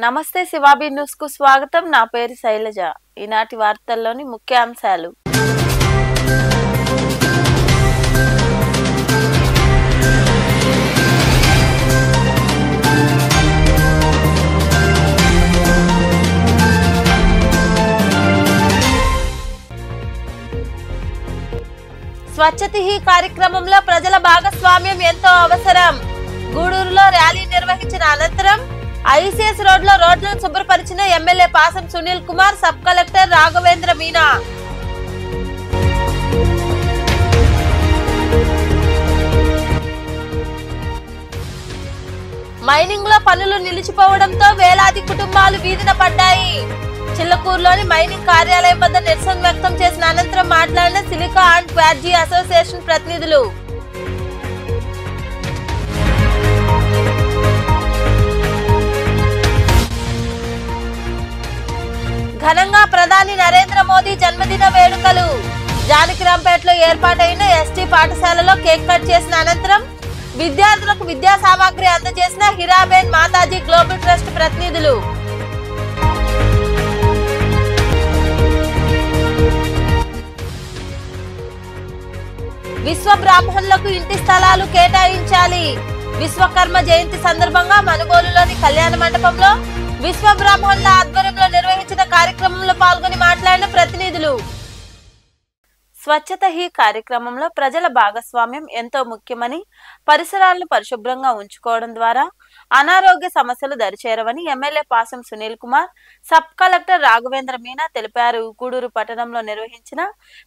నమస్తే శివాబి న్యూస్ కు స్వాగతం. నా పేరు శైలజ. ఈనాటి వార్తల్లోని ముఖ్యాంశాలు. స్వచ్ఛత హీ కార్యక్రమంలో ప్రజల భాగస్వామ్యం ఎంతో అవసరం. గూడూరులో ర్యాలీ నిర్వహించిన అనంతరం ఐసీఎస్ రోడ్లో రోడ్లను శుభ్రపరిచిన MLA Pasam Sunil Kumar, sub collector Raghavendra Meena. Mining లో పనులు నిలిచిపోవడంతో వేలాది కుటుంబాలు వీధిన పడ్డాయి. చిల్లకూరులోని మైనింగ్ కార్యాలయం వద్ద నిరసన వ్యక్తం చేసిన అనంతరం మాట్లాడిన సిలికా అండ్ క్వార్జీ అసోసియేషన్ ప్రతినిధులు. ఘనంగా ప్రధాని నరేంద్ర మోదీ జన్మదిన వేడుకలు. జానకిరాంపేటలో ఏర్పాటైన ఎస్టీ పాఠశాలలో కేక్ కట్ చేసిన అనంతరం విద్యార్థులకు విద్యా సామాగ్రి అందజేసిన హిరాబేన్ మాతాజీ గ్లోబల్ ట్రస్ట్ ప్రతినిధులు. విశ్వ బ్రాహ్మణులకు ఇంటి స్థలాలు కేటాయించాలి. విశ్వకర్మ జయంతి సందర్భంగా మనుగోలులోని కళ్యాణ మండపంలో విశ్వ బ్రాహ్మణుల ఆధ్వర్యంలో నిర్వహించిన కార్యక్రమంలో పాల్గొని మాట్లాడిన ప్రతినిధులు. స్వచ్ఛత హీ కార్యక్రమంలో ప్రజల భాగస్వామ్యం ఎంతో ముఖ్యమని, పరిసరాలను పరిశుభ్రంగా ఉంచుకోవడం ద్వారా అనారోగ్య సమస్యలు దరిచేరవని MLA Pasam Sunil Kumar, sub collector Raghavendra Meena తెలిపారు. గూడూరు పట్టణంలో నిర్వహించిన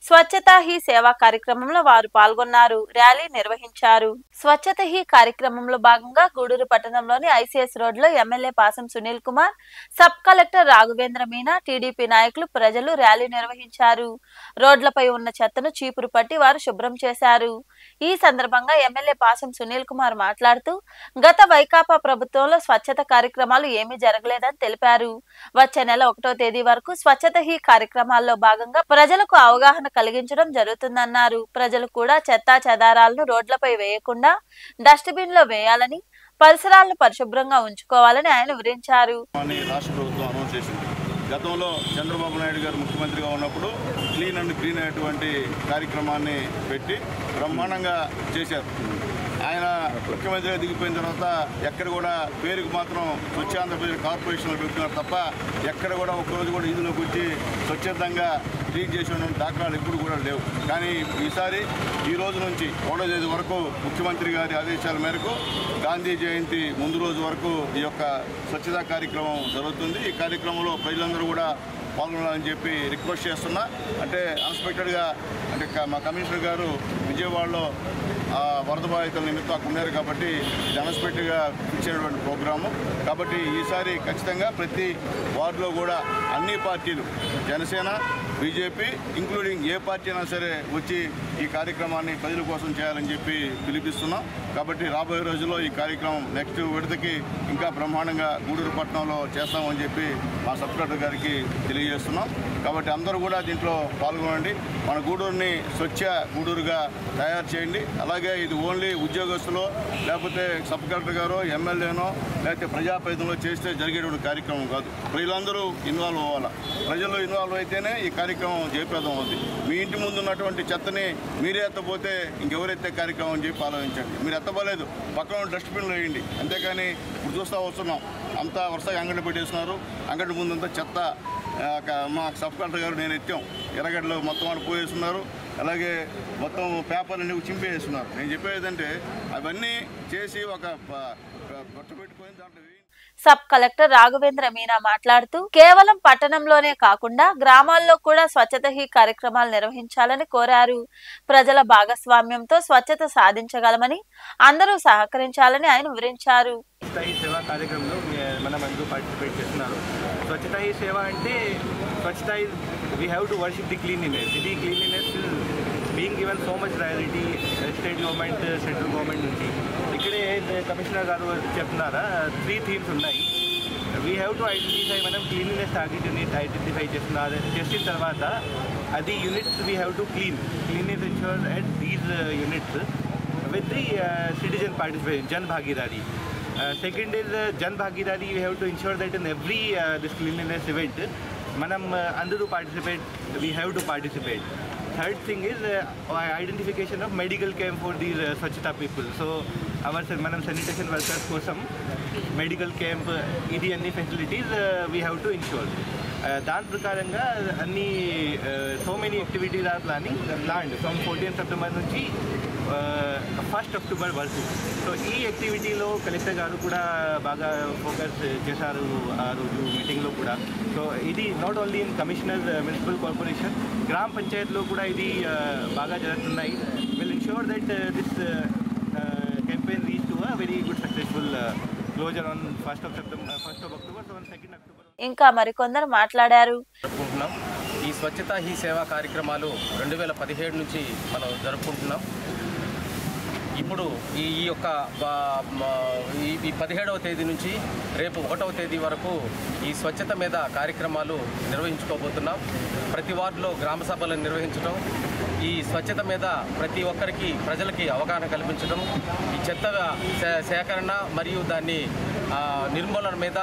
స్వచ్ఛత హీ సేవా కార్యక్రమంలో వారు పాల్గొన్నారు. ర్యాలీ నిర్వహించారు. స్వచ్ఛత హీ కార్యక్రమంలో భాగంగా గూడూరు పట్టణంలోని ఐసీఎస్ రోడ్లో MLA Pasam Sunil Kumar, sub collector Raghavendra Meena, TDP నాయకులు, ప్రజలు ర్యాలీ నిర్వహించారు. రోడ్లపై ఉన్న చెత్తను చీపురు పట్టి వారు శుభ్రం చేశారు. ఈ సందర్భంగా ఎమ్మెల్యే పాసం సునీల్ కుమార్ మాట్లాడుతూ గత వైకాపా ప్రభుత్వంలో స్వచ్ఛత కార్యక్రమాలు ఏమీ జరగలేదని తెలిపారు. వచ్చే నెల 1వ తేదీ వరకు స్వచ్ఛత హీ కార్యక్రమాల్లో భాగంగా ప్రజలకు అవగాహన కలిగించడం జరుగుతుందన్నారు. ప్రజలు కూడా చెత్తా చెదారాలను రోడ్లపై వేయకుండా డస్ట్బిన్ లో వేయాలని, పరిసరాలను పరిశుభ్రంగా ఉంచుకోవాలని ఆయన వివరించారు. గతంలో చంద్రబాబు నాయుడు గారు ముఖ్యమంత్రిగా ఉన్నప్పుడు క్లీన్ అండ్ గ్రీన్ అనేటువంటి కార్యక్రమాన్ని పెట్టి బ్రహ్మాండంగా చేశారు. ఆయన ముఖ్యమంత్రిగా దిగిపోయిన తర్వాత ఎక్కడ కూడా పేరుకు మాత్రం స్వచ్ఛ ఆంధ్రప్రదేశ్ కార్పొరేషన్లో పెడుతున్నారు తప్ప ఎక్కడ కూడా ఒక్కరోజు కూడా ఈదులోకి వచ్చి స్వచ్ఛందంగా క్లీన్ చేసిన దాఖలాలు ఎప్పుడు కూడా లేవు. కానీ ఈసారి ఈ రోజు నుంచి 1వ తేదీ వరకు ముఖ్యమంత్రి గారి ఆదేశాల మేరకు గాంధీ జయంతి ముందు రోజు వరకు ఈ యొక్క స్వచ్ఛతా కార్యక్రమం జరుగుతుంది. ఈ కార్యక్రమంలో ప్రజలందరూ కూడా పాల్గొనాలని చెప్పి రిక్వెస్ట్ చేస్తున్నా. అంటే అన్ఎక్స్పెక్టెడ్గా అంటే మా కమిషనర్ గారు విజయవాడలో వరద బాధితుల నిమిత్తం అక్కడ ఉన్నారు కాబట్టి అన్ఎక్స్పెక్టెడ్గా ఇచ్చినటువంటి ప్రోగ్రాము. కాబట్టి ఈసారి ఖచ్చితంగా ప్రతి వార్డులో కూడా అన్ని పార్టీలు, Janasena, BJP including a party అయినా సరే వచ్చి ఈ కార్యక్రమాన్ని ప్రజల కోసం చేయాలని చెప్పి పిలిపిస్తున్నాం. కాబట్టి రాబోయే రోజుల్లో ఈ కార్యక్రమం నెక్స్ట్ విడతకి ఇంకా బ్రహ్మాండంగా గూడూరు పట్టణంలో చేస్తామని చెప్పి మా సబ్ కలెక్టర్ గారికి తెలియజేస్తున్నాం. కాబట్టి అందరూ కూడా దీంట్లో పాల్గొనండి. మన గూడూరుని స్వచ్ఛ గూడూరుగా తయారు చేయండి. అలాగే ఇది ఓన్లీ ఉద్యోగస్తులో లేకపోతే సబ్ కలెక్టర్ గారో ఎమ్మెల్యేనో లేకపోతే ప్రజాప్రతినిధులు చేస్తే జరిగేటువంటి కార్యక్రమం కాదు. ప్రజలందరూ ఇన్వాల్వ్ అవ్వాలి. ప్రజలు ఇన్వాల్వ్ అయితేనే ఈ కార్యక్రమం జయప్రదం అవుతుంది. మీ ఇంటి ముందు ఉన్నటువంటి చెత్తని మీరే ఎత్తపోతే ఇంకెవరెత్తే కార్యక్రమం అని చెప్పి ఆలోచించండి. మీరు ఎత్తబోలేదు, పక్కన డస్ట్బిన్లో వేయండి. అంతేకాని ఇప్పుడు చూస్తూ వస్తున్నాం అంతా వరుసగా అంగడి పెట్టేస్తున్నారు. అంగడి ముందంతా చెత్త మా సబ్ కలెక్టర్ గారు నేను ఎత్తాం. ఎర్రగడ్డలో మొత్తం అని పోయేస్తున్నారు. అలాగే మొత్తం పేపర్లన్నీ చింపేస్తున్నారు. నేను చెప్పేదంటే అవన్నీ చేసి ఒక గొట్ట పెట్టుకొని దాంట్లో సబ్ కలెక్టర్ రాఘవేంద్ర మీనా మాట్లాడుతూ కేవలం పట్టణంలోనే కాకుండా గ్రామాల్లో కూడా స్వచ్ఛత హీ కార్యక్రమాలు నిర్వహించాలని కోరారు. ప్రజల భాగస్వామ్యంతో స్వచ్ఛత సాధించగలమని, అందరూ సహకరించాలని ఆయన వివరించారు. స్వచ్ఛత హీ సేవ అంటే స్వచ్ఛత we have to worship the cleanliness. The cleanliness is being given so much priority state government, central government నుంచి. ఇక్కడే కమిషనర్ గారు చెప్తున్నారా 3 థీమ్స్ ఉన్నాయి. వీ హ్యావ్ టు ఐడెంటిఫై, మనం క్లీన్లీనెస్ టార్గెట్ యూనిట్ ఐడెంటిఫై చేసిన తర్వాత అది units we have to cleanliness ensure at these units with the citizen participation, Jan Bhagidari. Second is Jan Bhagidari. We have to ensure that in every this cleanliness event, manam andaru participate. We have to participate. Third thing is identification of medical camp for these Swachhata people. So our manam sanitation workers kosam medical camp idi anni facilities we have to ensure. దాని ప్రకారంగా అన్ని so many activities are planned from 14 September నుంచి 1 October వరకు. So ఈ యాక్టివిటీలో collector గారు కూడా బాగా focus చేశారు ఆ రోజు మీటింగ్లో కూడా. సో ఇది not only in commissioner municipal corporation, గ్రామ పంచాయత్లో కూడా ఇది బాగా జరుగుతున్నాయి. Will ensure that this campaign reach to a very good successful closure on 1st of October, so on 2nd October. ఇంకా మరికొందరు మాట్లాడారు. ఈ స్వచ్ఛత హీ సేవా కార్యక్రమాలు 2017 నుంచి మనం జరుపుకుంటున్నాం. ఇప్పుడు ఈ యొక్క ఈ 17వ తేదీ నుంచి రేపు 1వ తేదీ వరకు ఈ స్వచ్ఛత మీద కార్యక్రమాలు నిర్వహించుకోబోతున్నాం. ప్రతి వార్డులో గ్రామ సభలను నిర్వహించడం, ఈ స్వచ్ఛత మీద ప్రతి ఒక్కరికి ప్రజలకి అవగాహన కల్పించడం, ఈ చెత్త సేకరణ మరియు దాన్ని నిర్మూలన మీద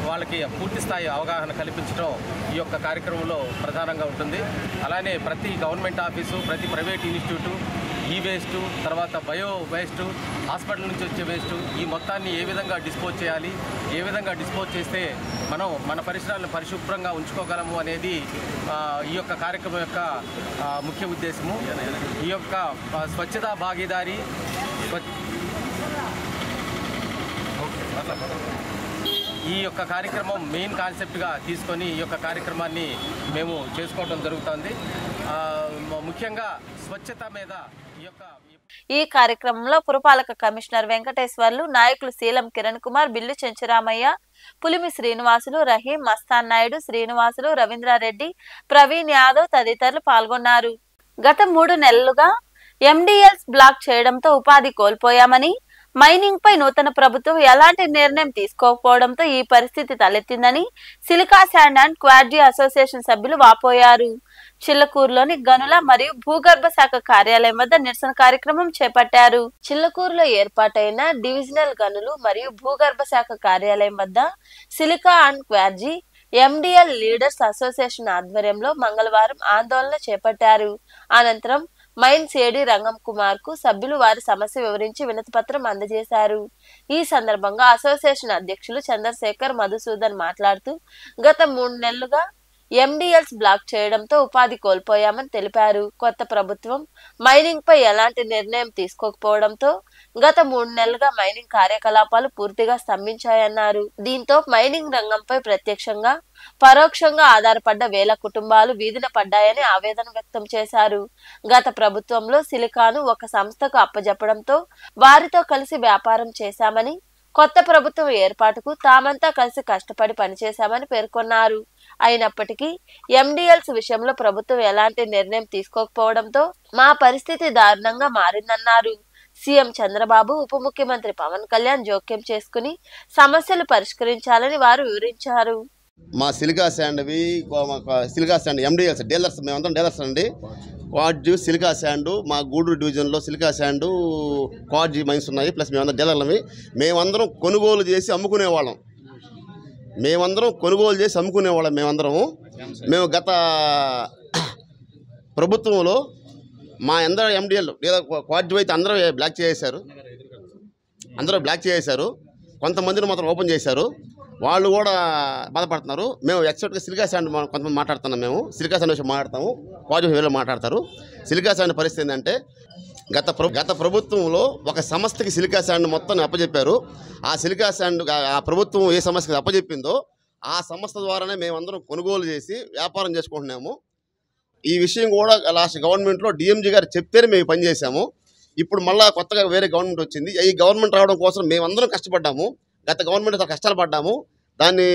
వాళ్ళకి పూర్తి స్థాయి అవగాహన కల్పించడం ఈ యొక్క కార్యక్రమంలో ప్రధానంగా ఉంటుంది. అలానే ప్రతి గవర్నమెంట్ ఆఫీసు, ప్రతి ప్రైవేట్ ఇన్స్టిట్యూటు ఈ వేస్ట్, తర్వాత బయో వేస్ట్, హాస్పిటల్ నుంచి వచ్చే వేస్ట్, ఈ మొత్తాన్ని ఏ విధంగా డిస్పోజ్ చేయాలి, ఏ విధంగా డిస్పోజ్ చేస్తే మనం మన పరిసరాలను పరిశుభ్రంగా ఉంచుకోగలము అనేది ఈ యొక్క కార్యక్రమం యొక్క ముఖ్య ఉద్దేశము. ఈ యొక్క స్వచ్ఛతా భాగీదారి ఈ యొక్క కార్యక్రమం మెయిన్ కాన్సెప్ట్గా తీసుకొని ఈ యొక్క కార్యక్రమాన్ని మేము చేసుకోవడం జరుగుతుంది. ముఖ్యంగా స్వచ్ఛత మీద ఈ కార్యక్రమంలో పురపాలక కమిషనర్ వెంకటేశ్వర్లు, నాయకులు శీలం కిరణ్ కుమార్, బిల్లు చెంచురామయ్య, పులిమి శ్రీనివాసులు, రహీం, మస్తాన్ నాయుడు, శ్రీనివాసులు, రవీంద్రారెడ్డి, ప్రవీణ్ యాదవ్ తదితరులు పాల్గొన్నారు. గత 3 నెలలుగా MDLs బ్లాక్ చేయడంతో ఉపాధి కోల్పోయామని, మైనింగ్ పై నూతన ప్రభుత్వం ఎలాంటి నిర్ణయం తీసుకోకపోవడంతో ఈ పరిస్థితి తలెత్తిందని silica sand and quartz association సభ్యులు వాపోయారు. చిల్లకూరులోని గనుల మరియు భూగర్భ శాఖ కార్యాలయం వద్ద నిరసన కార్యక్రమం చేపట్టారు. చిల్లకూరులో ఏర్పాటైన డివిజనల్ గనులు మరియు భూగర్భ శాఖ కార్యాలయం వద్ద silica and క్వార్జీ MDL leaders association ఆధ్వర్యంలో మంగళవారం ఆందోళన చేపట్టారు. అనంతరం మైన్స్ ఏడీ రంగం కుమార్ కు సభ్యులు వారి సమస్య వివరించి వినతి పత్రం అందజేశారు. ఈ సందర్భంగా అసోసియేషన్ అధ్యక్షులు చంద్రశేఖర్ మధుసూదన్ మాట్లాడుతూ గత 3 నెలలుగా MDLs బ్లాక్ చేయడంతో ఉపాధి కోల్పోయామని తెలిపారు. కొత్త ప్రభుత్వం మైనింగ్ పై ఎలాంటి నిర్ణయం తీసుకోకపోవడంతో గత 3 నెలలుగా మైనింగ్ కార్యకలాపాలు పూర్తిగా స్తంభించాయన్నారు. దీంతో మైనింగ్ రంగంపై ప్రత్యక్షంగా పరోక్షంగా ఆధారపడ్డ వేల కుటుంబాలు వీధిన పడ్డాయని ఆవేదన వ్యక్తం చేశారు. గత ప్రభుత్వంలో సిలికాను ఒక సంస్థకు అప్పజెప్పడంతో వారితో కలిసి వ్యాపారం చేశామని, కొత్త ప్రభుత్వం ఏర్పాటుకు తామంతా కలిసి కష్టపడి పనిచేశామని పేర్కొన్నారు. అయినప్పటికీ MDLs విషయంలో ప్రభుత్వం ఎలాంటి నిర్ణయం తీసుకోకపోవడంతో మా పరిస్థితి దారుణంగా మారిందన్నారు. సీఎం చంద్రబాబు, ఉప ముఖ్యమంత్రి పవన్ కళ్యాణ్ జోక్యం చేసుకుని సమస్యలు పరిష్కరించాలని వారు వివరించారు. మా సిలికా శాండ్ MDLs డీలర్స్, మేమంతా డీలర్స్ అండి. క్వాడ్జీ, సిలికా శాండు, మా గూడూరు డివిజన్లో సిలికా శాండు, క్వాడ్జీ మైన్స్ ఉన్నాయి. ప్లస్ మేమందరం డీలర్లవి. మేమందరం కొనుగోలు చేసి అమ్ముకునేవాళ్ళం. మేము గత ప్రభుత్వంలో మా అందరూ MDL లేదా క్వాడ్జీ అయితే అందరూ బ్లాక్ చేసేశారు. కొంతమందిని మాత్రం ఓపెన్ చేశారు. వాళ్ళు కూడా బాధపడుతున్నారు. మేము ఎక్స్పర్ట్గా సిలికా శాండ్ కొంతమంది మాట్లాడుతున్నాం. మేము సిలికా శాండ్ విషయం మాట్లాడతాము, క్వాడ్జీ వేరే మాట్లాడతారు. సిలికా శాండ్ పరిస్థితి ఏంటంటే గత ప్రభుత్వంలో ఒక సంస్థకి సిలికా శాండ్ మొత్తం అప్పచెప్పారు. ఆ సిలికా శాండ్ ఆ ప్రభుత్వం ఏ సంస్థకి అప్పచెప్పిందో ఆ సంస్థ ద్వారానే మేమందరం కొనుగోలు చేసి వ్యాపారం చేసుకుంటున్నాము. ఈ విషయం కూడా లాస్ట్ గవర్నమెంట్లో DMG గారు చెప్తేనే మేము పనిచేసాము. ఇప్పుడు మళ్ళీ కొత్తగా వేరే గవర్నమెంట్ వచ్చింది. ఈ గవర్నమెంట్ రావడం కోసం మేమందరం కష్టపడ్డాము. గత గవర్నమెంట్ కష్టాలు పడ్డాము. దాన్ని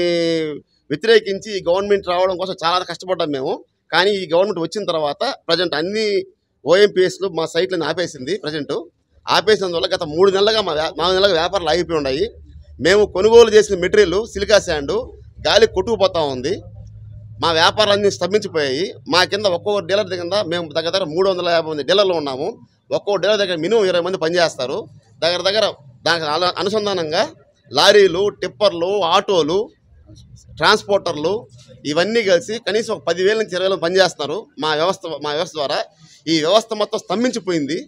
వ్యతిరేకించి ఈ గవర్నమెంట్ రావడం కోసం చాలా కష్టపడ్డాము మేము. కానీ ఈ గవర్నమెంట్ వచ్చిన తర్వాత ప్రజెంట్ అన్ని OMPSలు మా సైట్లను ఆపేసింది. ఆపేసినందువల్ల గత 3 నెలలుగా 4 నెలలుగా వ్యాపారాలు ఆగిపోయి ఉన్నాయి. మేము కొనుగోలు చేసిన మెటీరియల్ సిలికా శాండ్ గాలి కొట్టుకుపోతూ ఉంది. మా వ్యాపారాలన్నీ స్తంభించిపోయాయి. మా కింద ఒక్కొక్క డీలర్ దగ్గర మేము దగ్గర 350 మంది డీలర్లు ఉన్నాము. ఒక్కొక్క డీలర్ దగ్గర మినిమం 20 మంది పనిచేస్తారు. దగ్గర దానికి అనుసంధానంగా లారీలు, టిప్పర్లు, ఆటోలు, ట్రాన్స్పోర్టర్లు ఇవన్నీ కలిసి కనీసం ఒక 10,000 నుంచి 20,000 పనిచేస్తున్నారు మా వ్యవస్థ ద్వారా. ఈ వ్యవస్థ మొత్తం స్తంభించిపోయింది.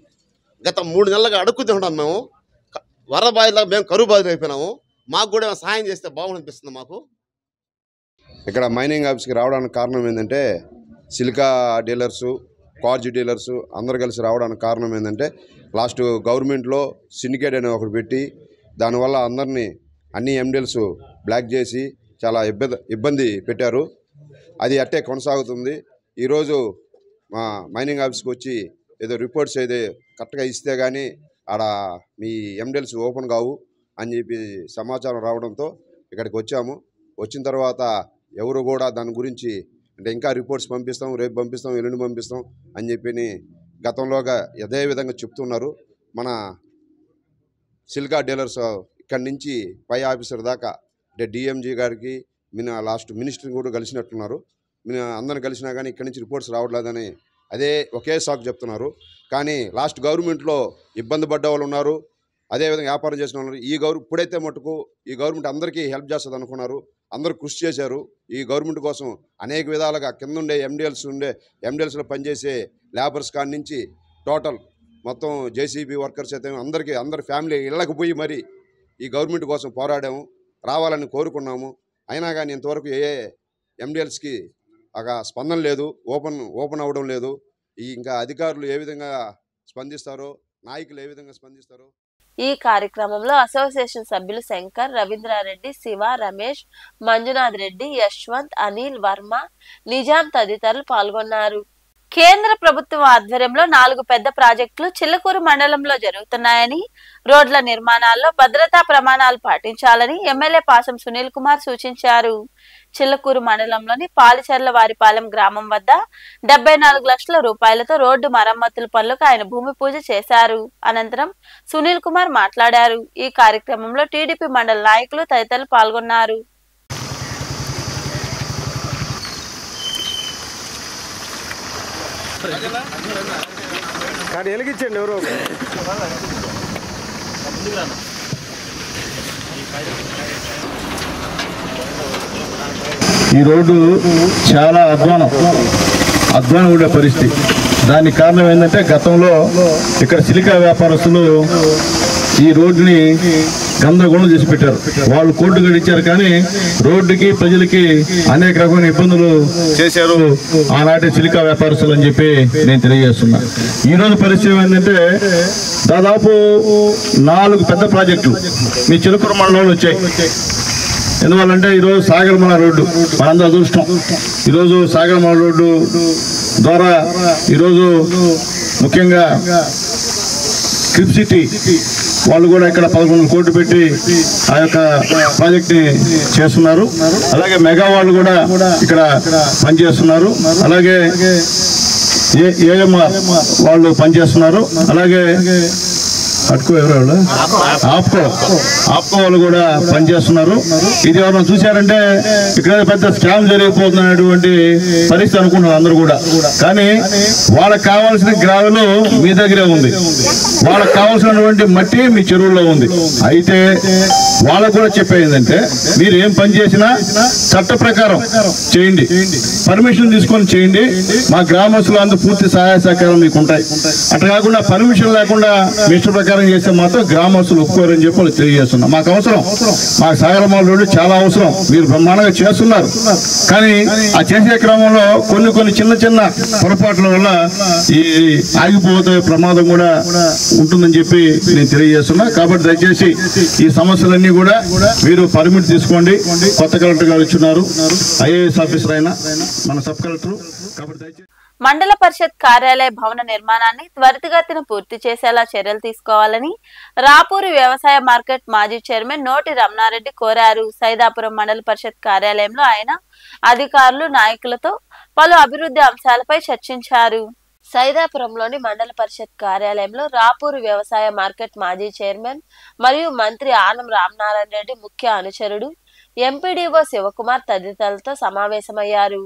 గత 3 నెలలుగా అడుక్కు తింటున్నాం మేము. వరద బాధితులకు మేము కరువు బాధితులు అయిపోయినాము. మాకు కూడా సహాయం చేస్తే బాగుందనిపిస్తుంది మాకు. ఇక్కడ మైనింగ్ ఆఫీస్కి రావడానికి కారణం ఏంటంటే సిలికా డీలర్సు, కార్జ్ డీలర్సు అందరు కలిసి రావడానికి కారణం ఏంటంటే లాస్ట్ గవర్నమెంట్లో సిండికేట్ అనే ఒకటి పెట్టి దానివల్ల అందరినీ అన్ని ఎండీఎల్స్ బ్లాక్ చేసి చాలా ఇబ్బంది పెట్టారు. అది అట్టే కొనసాగుతుంది. ఈరోజు మా మైనింగ్ ఆఫీస్కి వచ్చి ఏదో రిపోర్ట్స్ ఏదో కరెక్ట్గా ఇస్తే కానీ ఆడ మీ ఎండీఎల్స్ ఓపెన్ కావు అని చెప్పి సమాచారం రావడంతో ఇక్కడికి వచ్చాము. వచ్చిన తర్వాత ఎవరు కూడా దాని గురించి అంటే ఇంకా రిపోర్ట్స్ పంపిస్తాం, రేపు పంపిస్తాం, ఎల్లుండి పంపిస్తాం అని చెప్పి గతంలోగా అదే విధంగా చెప్తున్నారు. మన సిలికా డీలర్స్ ఇక్కడి నుంచి పై ఆఫీసర్ దాకా అంటే డిఎంజీ గారికి లాస్ట్ మినిస్టర్ని కూడా కలిసినట్టున్నారు. అందరిని కలిసినా కానీ ఇక్కడి నుంచి రిపోర్ట్స్ రావట్లేదని అదే ఒకే సాకు చెప్తున్నారు. కానీ లాస్ట్ గవర్నమెంట్లో ఇబ్బంది పడ్డ వాళ్ళు ఉన్నారు, అదేవిధంగా వ్యాపారం చేసిన వాళ్ళు. ఇప్పుడైతే మటుకు ఈ గవర్నమెంట్ అందరికీ హెల్ప్ చేస్తుంది అనుకున్నారు. అందరూ కృషి చేశారు. ఈ గవర్నమెంట్ కోసం అనేక విధాలుగా కింద ఉండే ఎండిఎల్స్లో పనిచేసే లేబర్స్ కాడి నుంచి టోటల్ మొత్తం జేసీబీ వర్కర్స్ అయితే అందరి ఫ్యామిలీ ఇళ్ళకు పోయి మరి ఈ గవర్నమెంట్ కోసం పోరాడాము, రావాలని కోరుకున్నాము. అయినా కానీ ఇంతవరకు ఏ ఎండిఎల్స్కి స్పందన లేదు, ఓపెన్ అవ్వడం లేదు. ఇంకా అధికారులు ఏ విధంగా స్పందిస్తారో, నాయకులు ఏ విధంగా స్పందిస్తారో. ఈ కార్యక్రమంలో అసోసియేషన్ సభ్యులు శంకర్, రవీంద్రారెడ్డి, శివ, రమేష్, మంజునాథ్ రెడ్డి, యశ్వంత్, అనిల్, వర్మ, నిజాం తదితరులు పాల్గొన్నారు. కేంద్ర ప్రభుత్వం ఆధ్వర్యంలో 4 పెద్ద ప్రాజెక్టులు చిల్లకూరు మండలంలో జరుగుతున్నాయని, రోడ్ల నిర్మాణాల్లో భద్రతా ప్రమాణాలు పాటించాలని ఎమ్మెల్యే పాసం సునీల్ కుమార్ సూచించారు. చిల్లకూరు మండలంలోని పాలిచెర్ల వారిపాలెం గ్రామం వద్ద 74 లక్షల రూపాయలతో రోడ్డు మరమ్మతుల పనులకు ఆయన భూమి పూజ చేశారు. అనంతరం సునీల్ కుమార్ మాట్లాడారు. ఈ కార్యక్రమంలో టీడీపీ మండల నాయకులు తదితరులు పాల్గొన్నారు. వెలిగించండి ఎవరో. ఈ రోడ్డు చాలా అధ్వానం ఉండే పరిస్థితి. దానికి కారణం ఏంటంటే గతంలో ఇక్కడ సిలికా వ్యాపారస్తులు ఈ రోడ్డుని గందరగోళం చేసి పెట్టారు. వాళ్ళు కోర్టు గడిచారు కానీ రోడ్డుకి ప్రజలకి అనేక రకమైన ఇబ్బందులు చేశారు ఆనాటి సిలికా వ్యాపారస్తులు అని చెప్పి నేను తెలియజేస్తున్నా. ఈరోజు పరిస్థితి ఏంటంటే దాదాపు 4 పెద్ద ప్రాజెక్టులు మీ చిలుకూరు మండలంలో వచ్చాయి. ఎందువల్లంటే ఈరోజు సాగరమల రోడ్డు మనందరూ అదృష్టం. ఈరోజు సాగరమల రోడ్డు ద్వారా ఈరోజు ముఖ్యంగా క్రిప్ సిటీ వాళ్ళు కూడా ఇక్కడ 11 కోట్లు పెట్టి ఆ యొక్క ప్రాజెక్ట్ని చేస్తున్నారు. అలాగే మెగా వాళ్ళు కూడా ఇక్కడ పనిచేస్తున్నారు. అలాగే ఏఎంఆర్ వాళ్ళు పనిచేస్తున్నారు. అలాగే ఆప్కో వాళ్ళు కూడా పనిచేస్తున్నారు. ఇది ఎవరైనా చూశారంటే ఇక్కడ పెద్ద స్కామ్ జరిగిపోతున్నటువంటి పరిస్థితి అనుకుంటున్నారు అందరూ కూడా. కానీ వాళ్ళకి కావాల్సిన గ్రావెలు మీ దగ్గరే ఉంది, వాళ్ళకి కావాల్సినటువంటి మట్టి మీ చెరువుల్లో ఉంది. అయితే వాళ్ళకు కూడా చెప్పేదంటే మీరు ఏం పని చేసినా చట్ట ప్రకారం చేయండి, పర్మిషన్ తీసుకొని చేయండి. మా గ్రామస్తులు అందరూ పూర్తి సహాయ సహకారం మీకు ఉంటాయి. అట్లా కాకుండా పర్మిషన్ లేకుండా మీ ఇష్ట ప్రకారం చేస్తే మాత్రం గ్రామస్తులు ఒప్పుకోరని చెప్పి వాళ్ళు తెలియజేస్తున్నాం. మాకు అవసరం, మాకు సాగరమాల రోడ్డు చాలా అవసరం. మీరు బ్రహ్మాండంగా చేస్తున్నారు. కానీ ఆ చేసే క్రమంలో కొన్ని చిన్న పొరపాట్ల వల్ల ఈ ఆగిపోతే ప్రమాదం కూడా ఉంటుందని చెప్పి నేను తెలియజేస్తున్నా. కాబట్టి దయచేసి ఈ సమస్యలన్నీ కూడా మీరు పర్మిట్ తీసుకోండి. కొత్త కలెక్టర్ గారు ఇచ్చున్నారు, ఐఏఎస్ ఆఫీసర్ అయినా మన సబ్ కలెక్టర్. కాబట్టి దయచేసి మండల పరిషత్ కార్యాలయ భవన నిర్మాణాన్ని త్వరితగతిన పూర్తి చేసేలా చర్యలు తీసుకోవాలని రాపూరు వ్యవసాయ మార్కెట్ మాజీ చైర్మన్ నోటి రమణారెడ్డి కోరారు. సైదాపురం మండల పరిషత్ కార్యాలయంలో ఆయన అధికారులు, నాయకులతో పలు అభివృద్ధి అంశాలపై చర్చించారు. సైదాపురంలోని మండల పరిషత్ కార్యాలయంలో రాపూరు వ్యవసాయ మార్కెట్ మాజీ చైర్మన్ మరియు మంత్రి ఆనం రామనారాయణ రెడ్డి ముఖ్య అనుచరుడు ఎంపీడీఓ శివకుమార్ తదితరులతో సమావేశమయ్యారు.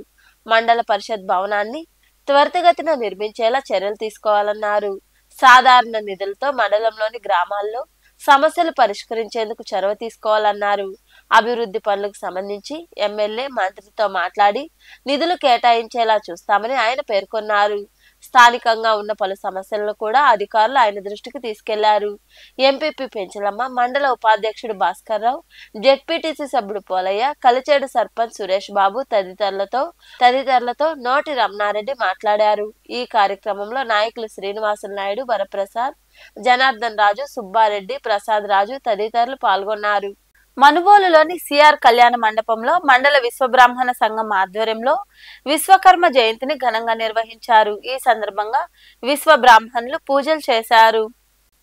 మండల పరిషత్ భవనాన్ని త్వరితగతిన నిర్మించేలా చర్యలు తీసుకోవాలన్నారు. సాధారణ నిధులతో మండలంలోని గ్రామాల్లో సమస్యలు పరిష్కరించేందుకు చొరవ తీసుకోవాలన్నారు. అభివృద్ధి పనులకు సంబంధించి ఎమ్మెల్యే మంత్రితో మాట్లాడి నిధులు కేటాయించేలా చూస్తామని ఆయన పేర్కొన్నారు. స్థానికంగా ఉన్న పలు సమస్యలను కూడా అధికారులు ఆయన దృష్టికి తీసుకెళ్లారు. ఎంపీపీ పెంచలమ్మ, మండల ఉపాధ్యక్షుడు భాస్కర్ రావు, జెడ్పీటీసీ సభ్యుడు పోలయ్య, కలిచేడు సర్పంచ్ సురేష్ బాబు తదితరులతో నోటి రమణారెడ్డి మాట్లాడారు. ఈ కార్యక్రమంలో నాయకులు శ్రీనివాసులు నాయుడు, వరప్రసాద్, జనార్దన్ రాజు, సుబ్బారెడ్డి, ప్రసాద్ రాజు తదితరులు పాల్గొన్నారు. మనుబోలులోని సిఆర్ కళ్యాణ మండపంలో మండల విశ్వబ్రాహ్మణ సంఘం ఆధ్వర్యంలో విశ్వకర్మ జయంతిని ఘనంగా నిర్వహించారు. ఈ సందర్భంగా విశ్వబ్రాహ్మణులు పూజలు చేశారు.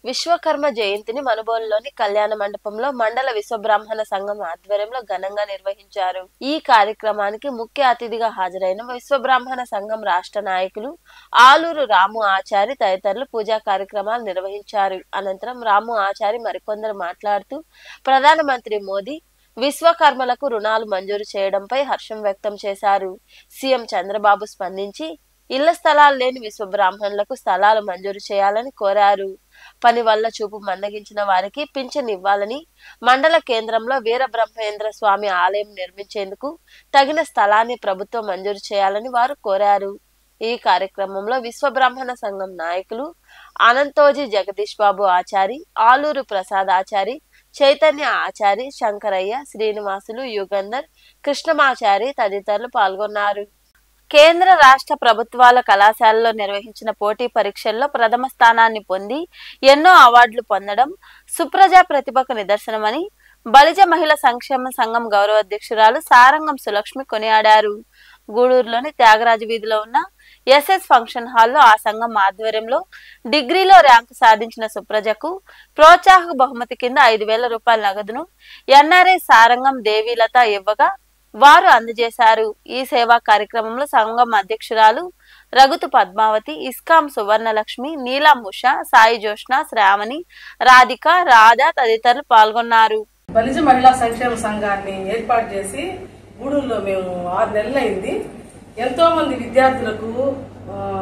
విశ్వకర్మ జయంతిని మనుబోలులోని కళ్యాణ మండపంలో మండల విశ్వబ్రాహ్మణ సంఘం ఆధ్వర్యంలో ఘనంగా నిర్వహించారు. ఈ కార్యక్రమానికి ముఖ్య అతిథిగా హాజరైన విశ్వబ్రాహ్మణ సంఘం రాష్ట్ర నాయకులు ఆలూరు రాము ఆచారి తదితరులు పూజా కార్యక్రమాలు నిర్వహించారు. అనంతరం రాము ఆచారి మరికొందరు మాట్లాడుతూ ప్రధానమంత్రి మోదీ విశ్వకర్మలకు రుణాలు మంజూరు చేయడంపై హర్షం వ్యక్తం చేశారు. సీఎం చంద్రబాబు స్పందించి ఇళ్ల స్థలాలు లేని విశ్వబ్రాహ్మణులకు స్థలాలు మంజూరు చేయాలని కోరారు. పని వల్ల చూపు మందగించిన వారికి పింఛన్ ఇవ్వాలని, మండల కేంద్రంలో వీరబ్రహ్మేంద్ర స్వామి ఆలయం నిర్మించేందుకు తగిన స్థలాన్ని ప్రభుత్వం మంజూరు చేయాలని వారు కోరారు. ఈ కార్యక్రమంలో విశ్వబ్రాహ్మణ సంఘం నాయకులు అనంతోజీ జగదీష్ బాబు ఆచారి, ఆలూరు ప్రసాద్ ఆచారి, చైతన్య ఆచారి, శంకరయ్య, శ్రీనివాసులు, యుగంధర్, కృష్ణమాచారి తదితరులు పాల్గొన్నారు. కేంద్ర రాష్ట్ర ప్రభుత్వాల కళాశాలలో నిర్వహించిన పోటీ పరీక్షల్లో ప్రథమ స్థానాన్ని పొంది ఎన్నో అవార్డులు పొందడం సుప్రజా ప్రతిభకు నిదర్శనమని బలిజ మహిళా సంక్షేమ సంఘం గౌరవ అధ్యక్షురాలు సారంగం సులక్ష్మి కొనియాడారు. గూడూరులోని త్యాగరాజు వీధిలో ఉన్న ఎస్ఎస్ ఫంక్షన్ హాల్లో ఆ సంఘం ఆధ్వర్యంలో డిగ్రీలో ర్యాంకు సాధించిన సుప్రజకు ప్రోత్సాహక బహుమతి కింద 5,000 రూపాయల నగదును ఎన్ఆర్ఐ సారంగం దేవీలత ఇవ్వగా వారు అందజేశారు. ఈ సేవా కార్యక్రమంలో సంఘం అధ్యక్షురాలు రఘుతు పద్మావతి, ఇస్కాం సువర్ణలక్ష్మి, నీలం ఉష, సాయి జోష్ణ, శ్రావణి, రాధిక, రాధా తదితరులు పాల్గొన్నారు. బలిజ మహిళా సంక్షేమ సంఘాన్ని ఏర్పాటు చేసి గూడూరులో మేము 6 నెలలైంది. ఎంతో మంది విద్యార్థులకు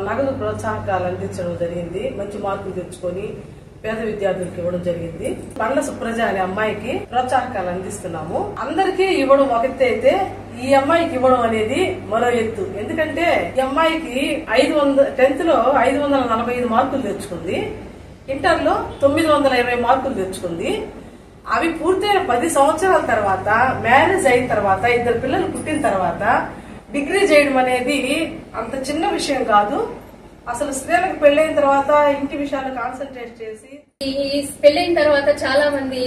నగదు ప్రోత్సాహకాలు అందించడం జరిగింది. మంచి మార్కులు తెచ్చుకొని పేద విద్యార్థులకు ఇవ్వడం జరిగింది. బండ్ల సుప్రజ అనే అమ్మాయికి ప్రోత్సాహకాలు అందిస్తున్నాము. అందరికీ ఇవ్వడం ఒక ఎత్తు అయితే ఈ అమ్మాయికి ఇవ్వడం అనేది మరో ఎత్తు. ఎందుకంటే ఈ అమ్మాయికి 10th లో 545 మార్కులు తెచ్చుకుంది. ఇంటర్ లో 920 మార్కులు తెచ్చుకుంది. అవి పూర్తయిన 10 సంవత్సరాల తర్వాత, మ్యారేజ్ అయిన తర్వాత, 2 పిల్లలు పుట్టిన తర్వాత డిగ్రీ చేయడం అనేది అంత చిన్న విషయం కాదు. అసలు స్త్రీలకు పెళ్లైన తర్వాత ఇంటి విషయాలు కాన్సన్ట్రేట్ చేసి ఈ పెళ్లైన తర్వాత చాలా మంది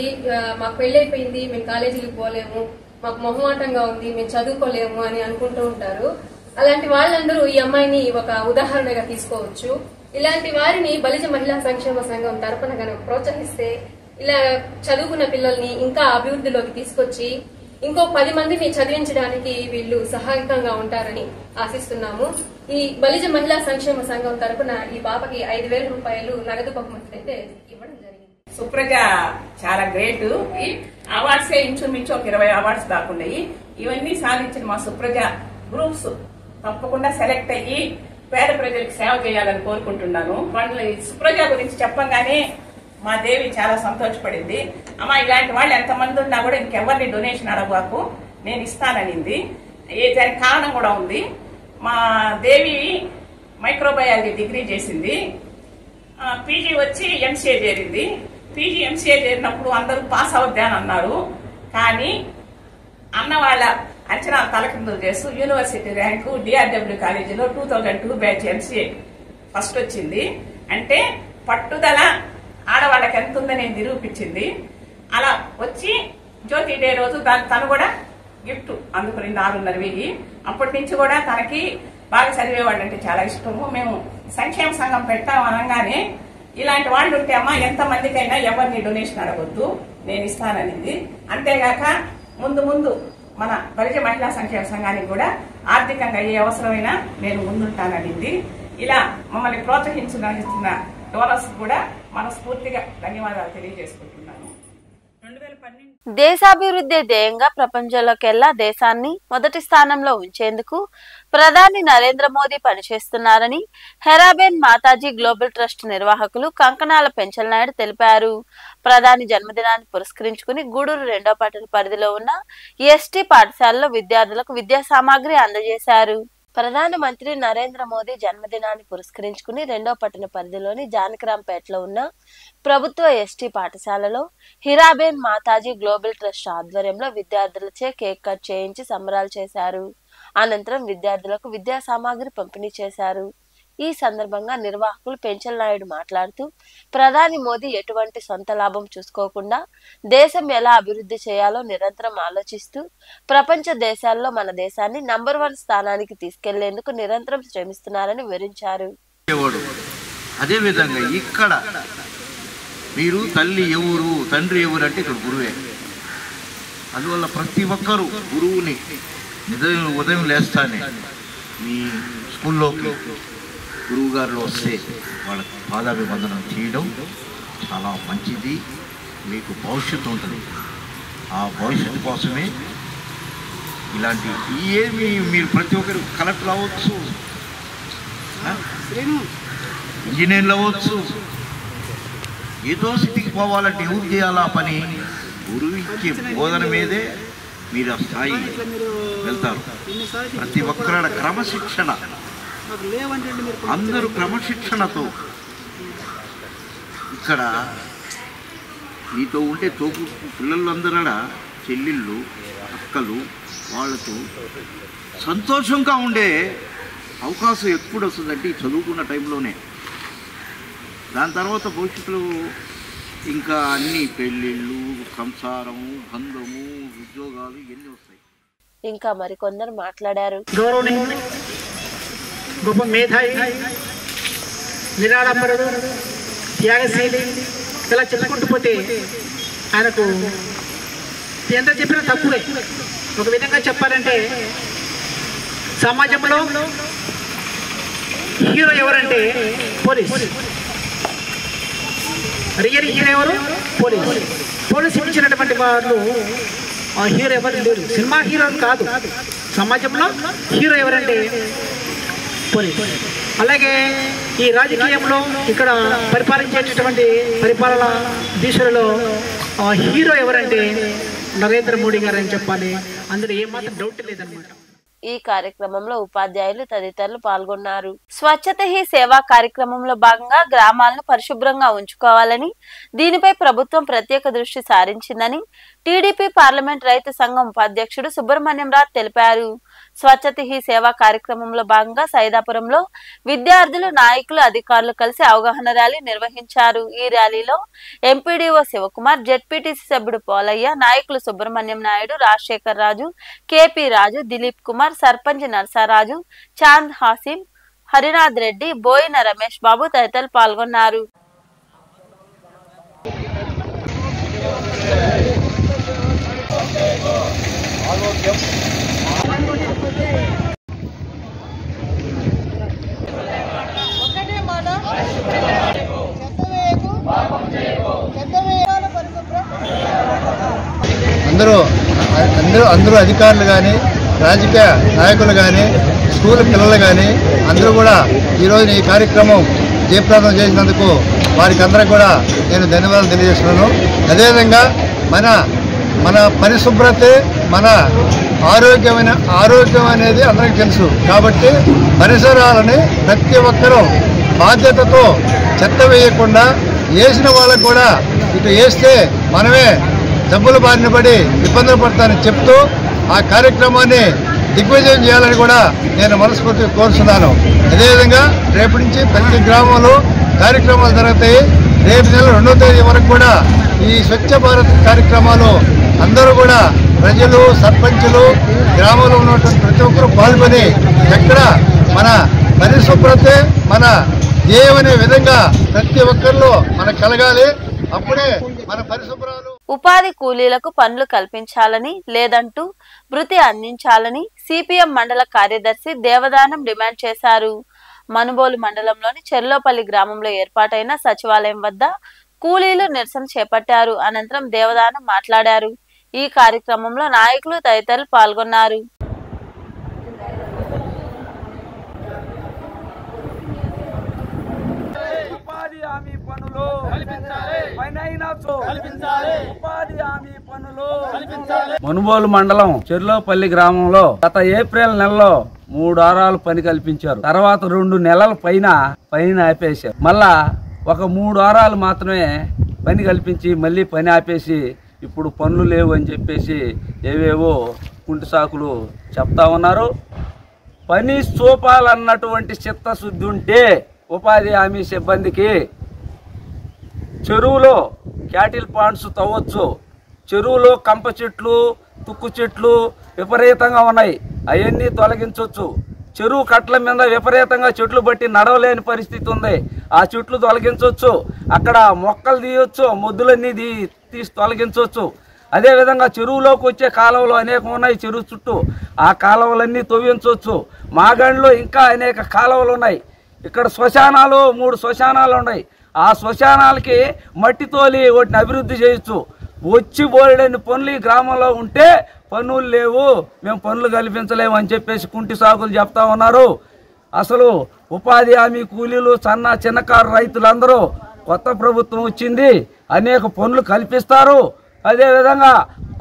మాకు పెళ్లైపోయింది, మేము కాలేజీకి పోలేము, మాకు మొహమాటంగా ఉంది, మేము చదువుకోలేము అని అనుకుంటూ ఉంటారు. అలాంటి వాళ్ళందరూ ఈ అమ్మాయిని ఒక ఉదాహరణగా తీసుకోవచ్చు. ఇలాంటి వారిని బలిజ మహిళా సంక్షేమ సంఘం తరపున కనుక ప్రోత్సహిస్తే ఇలా చదువుకున్న పిల్లల్ని ఇంకా అభివృద్ధిలోకి తీసుకొచ్చి ఇంకో 10 మందిని చదివించడానికి వీళ్ళు సహాయకంగా ఉంటారని ఆశిస్తున్నాము. ఈ బలిజ మహిళా సంక్షేమ సంఘం తరపున ఈ పాపకి 5,000 రూపాయలు నగదు బహుమతి అయితే ఇవ్వడం జరిగింది. సుప్రజ చాలా గ్రేట్. ఈ అవార్డ్స్ ఇంచుమించు ఒక 20 అవార్డ్స్ దాకున్నాయి. ఇవన్నీ సాధించిన మా సుప్రజ గ్రూప్స్ తప్పకుండా సెలెక్ట్ అయ్యి పేద ప్రజలకు సేవ చేయాలని కోరుకుంటున్నాను. సుప్రజ గురించి చెప్పంగానే మా దేవి చాలా సంతోషపడింది. అమ్మా, ఇలాంటి వాళ్ళు ఎంతమంది ఉన్నా కూడా ఇంకెవరిని డొనేషన్ అడగకు, నేను ఇస్తాననింది. దానికి కారణం కూడా ఉంది. మా దేవి మైక్రోబయాలజీ డిగ్రీ చేసింది, పీజీ వచ్చి ఎంసీఏ చేరింది. పీజీ ఎంసీఏ చేరినప్పుడు అందరూ పాస్ అవుద్దా అని అన్నారు. కానీ అన్న వాళ్ళ అంచనాలు తలకిందులు చేస్తూ యూనివర్సిటీ ర్యాంకు డిఆర్డబ్ల్యూ కాలేజీలో 2002 బ్యాచ్ ఎంసీఏ ఫస్ట్ వచ్చింది. అంటే పట్టుదల ఆడవాళ్ళకి ఎంత ఉందని నిరూపించింది. అలా వచ్చి జ్యోతి డే రోజు తను కూడా గిఫ్ట్ అందుకుని 4,500. అప్పటి నుంచి కూడా తనకి బాగా చదివేవాళ్ళు అంటే చాలా ఇష్టము. మేము సంక్షేమ సంఘం పెట్టాం అనగానే ఇలాంటి వాళ్ళు ఉంటే అమ్మా ఎంతమందికైనా ఎవరిని డొనేషన్ అడగొద్దు, నేను ఇస్తాననింది. అంతేగాక ముందు ముందు మన బలిజ మహిళా సంక్షేమ సంఘానికి కూడా ఆర్థికంగా ఏ అవసరమైనా నేను ముందుంటాననింది. ఇలా మమ్మల్ని ప్రోత్సహించిన డోనర్స్ కూడా మనస్ఫూర్తిగా ధన్యవాదాలు తెలియజేసుకుంటున్నాను. దేశాభివృద్ధి ధ్యేయంగా ప్రపంచంలోకెల్లా దేశాన్ని మొదటి స్థానంలో ఉంచేందుకు ప్రధాని నరేంద్ర మోదీ పనిచేస్తున్నారని హెరాబేన్ మాతాజీ గ్లోబల్ ట్రస్ట్ నిర్వాహకులు కంకణాల పెంచల్ నాయుడు తెలిపారు. ప్రధాని జన్మదినాన్ని పురస్కరించుకుని గూడూరు 2వ పట్టణ పరిధిలో ఉన్న ఎస్టీ పాఠశాలలో విద్యార్థులకు విద్యా సామాగ్రి అందజేశారు. ప్రధానమంత్రి నరేంద్ర మోదీ జన్మదినాన్ని పురస్కరించుకుని 2వ పట్టణ పరిధిలోని జానకిరాంపేటలో ఉన్న ప్రభుత్వ ఎస్టీ పాఠశాలలో హిరాబేన్ మాతాజీ గ్లోబల్ ట్రస్ట్ ఆధ్వర్యంలో విద్యార్థులచే కేక్ కట్ చేయించి సంబరాలు చేశారు. అనంతరం విద్యార్థులకు విద్యా సామాగ్రి పంపిణీ చేశారు. ఈ సందర్భంగా నిర్వాహకులు పెంచల్ నాయుడు మాట్లాడుతూ ప్రధాని మోదీ ఎటువంటి సొంత లాభం చూసుకోకుండా దేశం ఎలా అభివృద్ధి చేయాలో నిరంతరం ఆలోచిస్తూ ప్రపంచ దేశాల్లో మన దేశాన్ని నంబర్ 1 స్థానానికి తీసుకెళ్లేందుకు నిరంతరం శ్రమిస్తున్నారని వివరించారు. అదేవిధంగా ఇక్కడ మీరు తల్లి ఎవరు తండ్రి ఎవరు అంటే ఇక్కడ గురువే. అందువల్ల ప్రతి ఒక్కరూ గురువుని ఉదయం లేస్తానే మీ స్కూల్లోకి గురువు గారు వస్తే వాళ్ళకి పాదాభివందనం చేయడం చాలా మంచిది. మీకు భవిష్యత్తు ఉంటుంది. ఆ భవిష్యత్తు కోసమే ఇలాంటి ఏమి మీరు ప్రతి ఒక్కరు కలెక్టర్ అవ్వచ్చు, ఇంజనీర్లు అవ్వచ్చు, ఏదో స్థితికి పోవాలంటే ఎవరు చేయాలా పని? గురువు ఇచ్చే బోధన మీదే మీరు ఆ స్థాయి వెళ్తారు. ప్రతి ఒక్కరు క్రమశిక్షణ, అందరూ క్రమశిక్షణతో ఇక్కడ మీతో ఉంటే తోపు పిల్లలందరూ చెల్లెళ్ళు అక్కలు వాళ్ళతో సంతోషంగా ఉండే అవకాశం ఎప్పుడు వస్తుందంటే చదువుకున్న టైంలోనే. దాని తర్వాత భవిష్యత్తులో ఇంకా అన్ని పెళ్ళిళ్ళు, సంసారము, బంధము, ఉద్యోగాలు ఇవన్నీ వస్తాయి. ఇంకా మరికొందరు మాట్లాడారు. గొప్ప మేధావి, నిరాడంబరుడు, త్యాగశీలి, ఇలా చెప్పుకుంటూ పోతే ఆయనకు ఎంత చెప్పినా తక్కువే. ఒక విధంగా చెప్పాలంటే సమాజంలో హీరో ఎవరంటే పోలీస్. రియల్ హీరో ఎవరు? పోలీస్. పోలీస్ ఇచ్చినటువంటి వాళ్ళు హీరో ఎవరు లేరు. సినిమా హీరోలు కాదు, సమాజంలో హీరో ఎవరంటే పోలీస్. అలాగే ఈ రాజకీయంలో ఇక్కడ పరిపాలించేటటువంటి పరిపాలన దిశలో హీరో ఎవరంటే నరేంద్ర మోడీ గారు అని చెప్పాలి. అందులో ఏమాత్రం డౌట్ లేదన్నమాట. ఈ కార్యక్రమంలో ఉపాధ్యాయులు తదితరులు పాల్గొన్నారు. స్వచ్ఛత హీ సేవా కార్యక్రమంలో భాగంగా గ్రామాలను పరిశుభ్రంగా ఉంచుకోవాలని, దీనిపై ప్రభుత్వం ప్రత్యేక దృష్టి సారించిందని టీడీపీ పార్లమెంట్ రైతు సంఘం ఉపాధ్యక్షుడు సుబ్రహ్మణ్యం రావు తెలిపారు. స్వచ్ఛత హీ సేవా కార్యక్రమంలో భాగంగా సైదాపురంలో విద్యార్థులు, నాయకులు, అధికారులు కలిసి అవగాహన ర్యాలీ నిర్వహించారు. ఈ ర్యాలీలో ఎంపీడీఓ శివకుమార్, జెడ్పీటీసీ సభ్యుడు పోలయ్య, నాయకులు సుబ్రహ్మణ్యం నాయుడు, రాజశేఖర్ రాజు, కేపీ రాజు, దిలీప్ కుమార్, సర్పంచ్ నర్సారాజు, చాంద్ హాసిం, హరినాథ్ రెడ్డి, బోయిన రమేష్ బాబు తదితరులు పాల్గొన్నారు. అందరూ అధికారులు కానీ, రాజకీయ నాయకులు కానీ, స్కూల్ పిల్లలు కానీ అందరూ కూడా ఈరోజు ఈ కార్యక్రమం జయప్రదం చేసినందుకు వారికి అందరికీ కూడా నేను ధన్యవాదాలు తెలియజేస్తున్నాను. అదేవిధంగా మన పరిశుభ్రతే మన ఆరోగ్యం అనేది అందరికీ తెలుసు. కాబట్టి పరిసరాలని ప్రతి ఒక్కరూ బాధ్యతతో చెత్త వేయకుండా, వేసిన వాళ్ళకు కూడా ఇటు వేస్తే మనమే జబ్బుల బారిన పడి ఇబ్బందులు పడతానని చెప్తూ ఆ కార్యక్రమాన్ని దిగ్విజయం చేయాలని కూడా నేను మనస్ఫూర్తిగా కోరుతున్నాను. అదేవిధంగా రేపు నుంచి ప్రతి గ్రామంలో కార్యక్రమాలు జరుగుతాయి. రేపు నెల 2వ తేదీ వరకు కూడా ఈ స్వచ్ఛ భారత్ కార్యక్రమాలు అందరూ కూడా ప్రజలు, సర్పంచులు, గ్రామంలో ఉన్నటువంటి ప్రతి ఒక్కరూ పాల్గొని ఎక్కడ మన పరిశుభ్రతే మన ధ్యేయమనే విధంగా ప్రతి ఒక్కరిలో మనకు కలగాలి. అప్పుడే మన పరిశుభ్రాలు. ఉపాధి కూలీలకు పనులు కల్పించాలని, లేదంటూ భృతి అందించాలని సిపిఎం మండల కార్యదర్శి దేవదానం డిమాండ్ చేశారు. మనుబోలు మండలంలోని చెర్లోపల్లి గ్రామంలో ఏర్పాటైన సచివాలయం వద్ద కూలీలు నిరసన చేపట్టారు. అనంతరం దేవదానం మాట్లాడారు. ఈ కార్యక్రమంలో నాయకులు తదితరులు పాల్గొన్నారు. ఉపాధి హామీ పనులు కల్పించాలి. ఉపాధి హామీ పనులు కల్పించాలి. మునుగోలు మండలం చెర్లోపల్లి గ్రామంలో గత ఏప్రిల్ నెలలో 3 వారాలు పని కల్పించారు. తర్వాత 2 నెలల పైన ఆపేశారు. మళ్ళా ఒక 3 వారాలు మాత్రమే పని కల్పించి మళ్ళీ పని ఆపేసి ఇప్పుడు పనులు లేవు అని చెప్పేసి ఏవేవో కుంటి సాకులు చెప్తా ఉన్నారు. పని చూపాలన్నటువంటి చిత్తశుద్ధి ఉంటే ఉపాధి హామీ సిబ్బందికి చెరువులో క్యాటిల్ పాండ్స్ తవ్వచ్చు. చెరువులో కంప చెట్లు, తుక్కు చెట్లు విపరీతంగా ఉన్నాయి. అవన్నీ తొలగించవచ్చు. చెరువు కట్ల మీద విపరీతంగా చెట్లు బట్టి నడవలేని పరిస్థితి ఉంది. ఆ చెట్లు తొలగించవచ్చు. అక్కడ మొక్కలు తీయవచ్చు, మొద్దులన్నీ తీసి తొలగించవచ్చు. అదేవిధంగా చెరువులోకి వచ్చే కాలువలు అనేకం ఉన్నాయి. చెరువు చుట్టూ ఆ కాలువలన్నీ తవ్వించవచ్చు. మాగండ్లో ఇంకా అనేక కాలువలు ఉన్నాయి. ఇక్కడ శ్మశానాలు 3 శ్మశానాలు ఉన్నాయి. ఆ శ్మశానాలకి మట్టి తోలి వాటిని అభివృద్ధి చేయొచ్చు. వచ్చి బోలెడని పనులు ఈ గ్రామంలో ఉంటే పనులు లేవు, మేము పనులు కల్పించలేము అని చెప్పేసి కుంటి సాకులు చెప్తా ఉన్నారు. అసలు ఉపాధి హామీ కూలీలు, చిన్నకారు రైతులందరూ కొత్త ప్రభుత్వం వచ్చింది, అనేక పనులు కల్పిస్తారు. అదేవిధంగా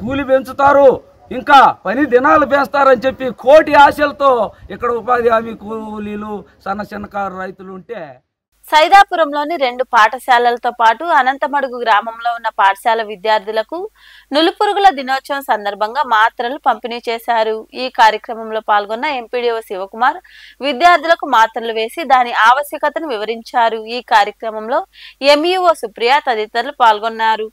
కూలి పెంచుతారు, ఇంకా పని దినాలు పెంచుతారని చెప్పి కోటి ఆశలతో ఇక్కడ ఉపాధి హామీ కూలీలు, చిన్నకారు రైతులు ఉంటే సైదాపురంలోని 2 పాఠశాలలతో పాటు అనంతమడుగు గ్రామంలో ఉన్న పాఠశాల విద్యార్థులకు నులిపురుగుల దినోత్సవం సందర్భంగా మాత్రలు పంపిణీ చేశారు. ఈ కార్యక్రమంలో పాల్గొన్న ఎంపీడీఓ శివకుమార్ విద్యార్థులకు మాత్రలు వేసి దాని ఆవశ్యకతను వివరించారు. ఈ కార్యక్రమంలో ఎంఈఓ సుప్రియ తదితరులు పాల్గొన్నారు.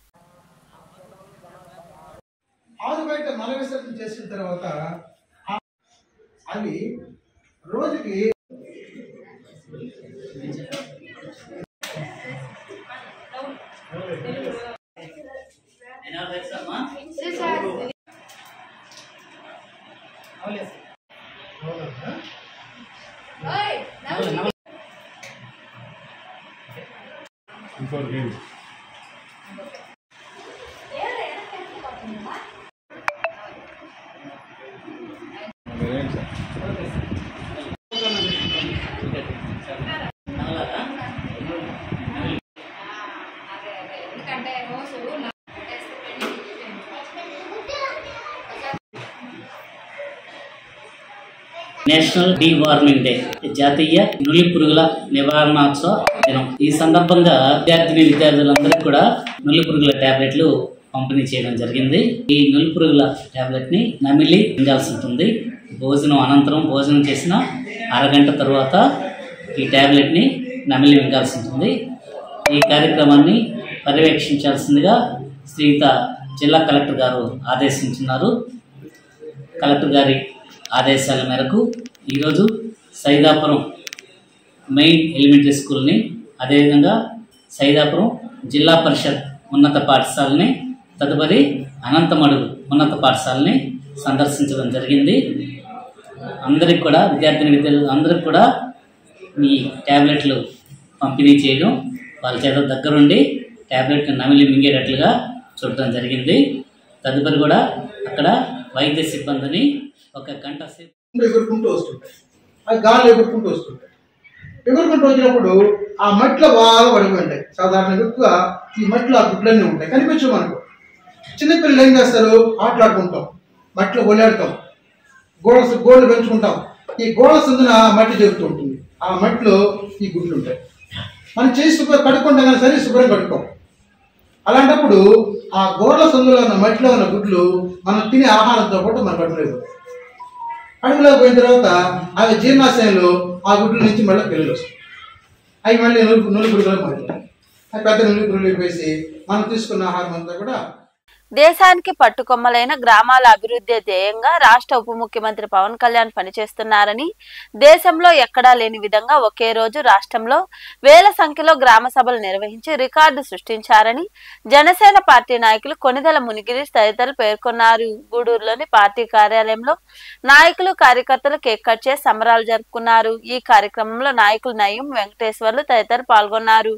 నేషనల్ డీవార్మింగ్ డే, జాతీయ నులి పురుగుల నివారణోత్సవ దినం. ఈ సందర్భంగా విద్యార్థులందరికీ కూడా నులి పురుగుల టాబ్లెట్లు పంపిణీ చేయడం జరిగింది. ఈ నులి పురుగుల టాబ్లెట్ ని నమిలి మింగాల్సి ఉంటుంది. భోజనం అనంతరం, భోజనం చేసిన అరగంట తర్వాత ఈ టాబ్లెట్ ని నమిలి మింగాల్సి ఉంటుంది. ఈ కార్యక్రమాన్ని పర్యవేక్షించాల్సిందిగా శ్రీయుత జిల్లా కలెక్టర్ గారు ఆదేశించున్నారు. కలెక్టర్ గారి ఆదేశాల మేరకు ఈరోజు సైదాపురం మెయిన్ ఎలిమెంటరీ స్కూల్ని, అదేవిధంగా సైదాపురం జిల్లా పరిషత్ ఉన్నత పాఠశాలని, తదుపరి అనంతమడుగు ఉన్నత పాఠశాలని సందర్శించడం జరిగింది. అందరికి కూడా విద్యార్థులు అందరికి కూడా మీ ట్యాబ్లెట్లు పంపిణీ చేయడం, వాళ్ళ చేత దగ్గరుండి ట్యాబ్లెట్ నమిలి మింగేటట్లుగా చూడటం జరిగింది. తదుపరి కూడా అక్కడ వైద్య సిబ్బందిని 1 గంట సేపు ఎగురుకుంటూ వస్తుంటాయి. ఆ గాలి ఎగురుకుంటూ వస్తుంటాయి. ఎగురుకుంటూ వచ్చినప్పుడు ఆ మట్టిలో బాగా పడిపోయింటాయి. సాధారణంగా ఈ మట్టిలో ఆ గుడ్లన్నీ ఉంటాయి, కనిపించవు మనకు. చిన్నపిల్లలు ఏం చేస్తారు, ఆటలాడుకుంటాం, మట్టిలో ఒళ్ళాడుతాం, గోడలు పెంచుకుంటాం. ఈ గోడల సందున మట్టి జరుగుతూ ఉంటుంది. ఆ మట్టిలో ఈ గుడ్లు ఉంటాయి. మనం చేసి కడుక్కుంటాం కానీ సరే శుభ్రం కడుక్కోం. అలాంటప్పుడు ఆ గోడల సందులో ఉన్న మట్టిలో ఉన్న గుడ్లు మనం తినే ఆహారంతో పాటు మన కడుపులో అడుగులో పోయిన తర్వాత అవి జీర్ణాశయంలో ఆ గుడ్ల నుంచి మళ్ళీ పిల్లలు వస్తాయి. అవి మళ్ళీ నులి పురుగులు మారుతాయి. ఆ పెద్ద నులి పురుగులు వేసి మనం తీసుకున్న ఆహారం అంతా కూడా. దేశానికి పట్టుకొమ్మలైన గ్రామాల అభివృద్ధి ధ్యేయంగా రాష్ట్ర ఉప ముఖ్యమంత్రి పవన్ కళ్యాణ్ పనిచేస్తున్నారని, దేశంలో ఎక్కడా లేని విధంగా ఒకే రోజు రాష్ట్రంలో వేల సంఖ్యలో గ్రామ సభలు నిర్వహించి రికార్డు సృష్టించారని జనసేన పార్టీ నాయకులు కొనిదెల మునిగిరి తదితరులు పేర్కొన్నారు. గూడూరులోని పార్టీ కార్యాలయంలో నాయకులు, కార్యకర్తలు కేక్ కట్ చేసి సంబరాలు జరుపుకున్నారు. ఈ కార్యక్రమంలో నాయకులు నయీం, వెంకటేశ్వర్లు తదితరులు పాల్గొన్నారు.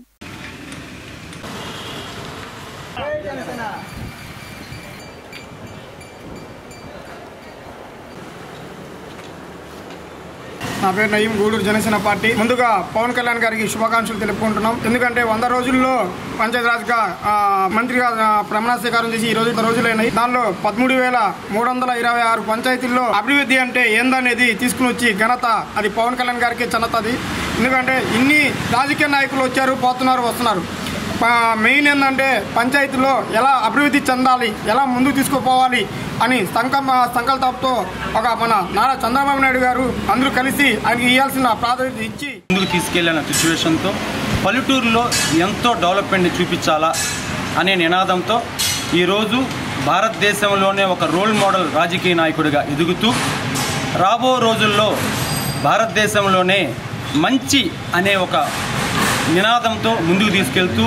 నా పేరు నయీం, గూడూరు జనసేన పార్టీ. ముందుగా పవన్ కళ్యాణ్ గారికి శుభాకాంక్షలు తెలుపుకుంటున్నాం. ఎందుకంటే 100 రోజుల్లో పంచాయతీరాజ్గా మంత్రిగా ప్రమాణ స్వీకారం చేసి ఈ రోజు 100 రోజులైనాయి. దానిలో 13,326 పంచాయతీల్లో అభివృద్ధి అంటే ఏందనేది తీసుకుని వచ్చి ఘనత అది పవన్ కళ్యాణ్ గారికి చెందుతుంది. ఎందుకంటే ఇన్ని రాజకీయ నాయకులు వచ్చారు, పోతున్నారు, వస్తున్నారు. మెయిన్ ఏంటంటే పంచాయతీలో ఎలా అభివృద్ధి చెందాలి, ఎలా ముందుకు తీసుకుపోవాలి అని సంకల్పంతో ఒక మన నారా చంద్రబాబు నాయుడు గారు అందరూ కలిసి ఆయనకి ఇవ్వాల్సిన ప్రాధాన్యత ఇచ్చి ముందుకు తీసుకెళ్లిన సిచ్యువేషన్తో పల్లెటూరులో ఎంతో డెవలప్మెంట్ చూపించాలా అనే నినాదంతో ఈరోజు భారతదేశంలోనే ఒక రోల్ మోడల్ రాజకీయ నాయకుడిగా ఎదుగుతూ రాబో రోజుల్లో భారతదేశంలోనే మంచి అనే ఒక నినాదంతో ముందుకు తీసుకెళ్తూ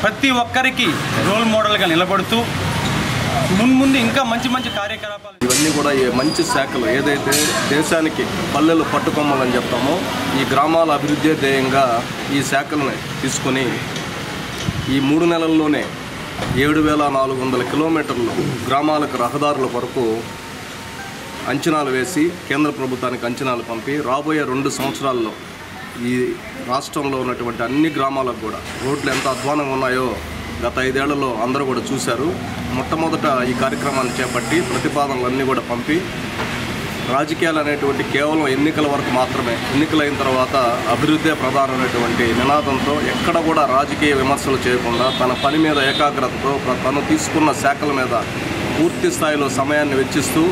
ప్రతి ఒక్కరికి రోల్ మోడల్గా నిలబడుతూ ముందు ఇంకా మంచి మంచి కార్యకలాపాలు ఇవన్నీ కూడా మంచి శాఖలు ఏదైతే దేశానికి పల్లెలు పట్టుకొమ్మలని చెప్తామో ఈ గ్రామాల అభివృద్ధి ధ్యేయంగా ఈ శాఖలను తీసుకొని ఈ 3 నెలల్లోనే 7,400 కిలోమీటర్లు గ్రామాలకు రహదారుల వరకు అంచనాలు వేసి కేంద్ర ప్రభుత్వానికి అంచనాలు పంపి రాబోయే 2 సంవత్సరాల్లో ఈ రాష్ట్రంలో ఉన్నటువంటి అన్ని గ్రామాలకు కూడా రోడ్లు ఎంత అధ్వానంగా ఉన్నాయో గత 5 ఏళ్లలో అందరూ కూడా చూశారు. మొట్టమొదట ఈ కార్యక్రమాన్ని చేపట్టి ప్రతిపాదనలన్నీ కూడా పంపి రాజకీయాలు అనేటువంటి కేవలం ఎన్నికల వరకు మాత్రమే, ఎన్నికలైన తర్వాత అభివృద్ధే ప్రధానమైనటువంటి నినాదంతో ఎక్కడ కూడా రాజకీయ విమర్శలు చేయకుండా తన పని మీద ఏకాగ్రతతో తను తీసుకున్న శాఖల మీద పూర్తి స్థాయిలో సమయాన్ని వెచ్చిస్తూ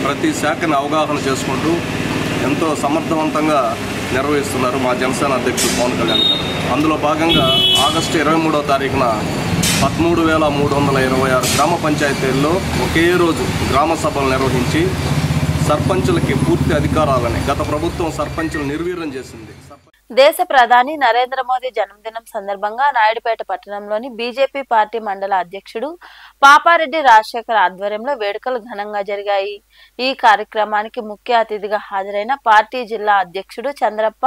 ప్రతి శాఖని అవగాహన చేసుకుంటూ ఎంతో సమర్థవంతంగా నిర్వహిస్తున్నారు మా జనసేన అధ్యక్షుడు పవన్ కళ్యాణ్ గారు. అందులో భాగంగా ఆగస్టు 23వ తారీఖున 13,326 గ్రామ పంచాయతీల్లో ఒకే రోజు గ్రామ సభలు నిర్వహించి సర్పంచులకి పూర్తి అధికారాలని గత ప్రభుత్వం సర్పంచులు నిర్వీర్యం చేసింది. దేశ ప్రధాని నరేంద్ర మోదీ జన్మదినం సందర్భంగా నాయుడుపేట పట్టణంలోని బీజేపీ పార్టీ మండల అధ్యక్షుడు పాపారెడ్డి రాజశేఖర్ ఆధ్వర్యంలో వేడుకలు ఘనంగా జరిగాయి. ఈ కార్యక్రమానికి ముఖ్య అతిథిగా హాజరైన పార్టీ జిల్లా అధ్యక్షుడు చంద్రప్ప